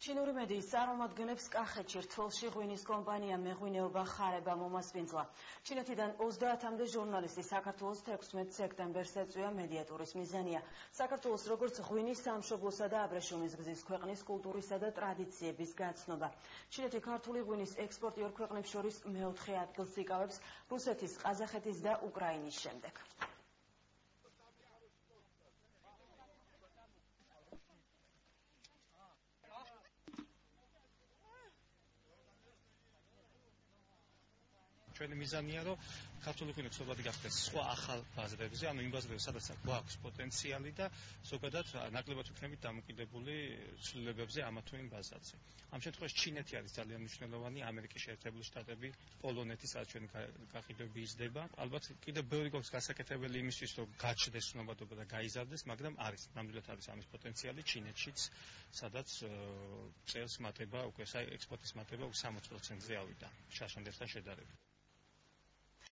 ჩინური მედიის წარმომადგენლებს კახეთში რთველში ღვინის კომპანია მეღვინეობა ხარება მომასპინძლა. ჩინეთიდან 30-მდე ჟურნალისტი საქართველოს 16 სექტემბერს ეწვია მედიატურის მიზანია. საქართველოს როგორც ღვინის სამშობლოსა და აბრეშუმის გზის ქვეყნის კულტურისა და ტრადიციების გაცნობა. ჩინეთი ქართული ღვინის ექსპორტიორ ქვეყნებს შორის მეოთხე ადგილს იკავებს რუსეთის, ყაზახეთის და უკრაინის შემდეგ. ჩვენი მიზანია რომ ქართული ღვინო ცნობადი გახდეს სხვა ახალ ბაზრებზე, ანუ იმ ბაზრებზე, სადაც გვაქვს პოტენციალი და ზოგადად ნაკლებად ვიქნებით დამოკიდებული ცვლილებებზე ამა თუ იმ ბაზრებზე. ამ შემთხვევაში ჩინეთი არის ძალიან მნიშვნელოვანი, ამერიკის შეერთებული შტატები, პოლონეთი, სადაც ჩვენი გაყიდვები იზრდება. ალბათ კიდევ ბევრი გვაქვს გასაკეთებელი იმისთვის, რომ გაჩნდეს ცნობადობა და გაიზარდეს, მაგრამ ნამდვილად არის ამის პოტენციალი ჩინეთშიც, სადაც წელს მატება, უკვე ექსპორტის მატება 60%-ზე ავიდა შაშანდერთან შედარებით.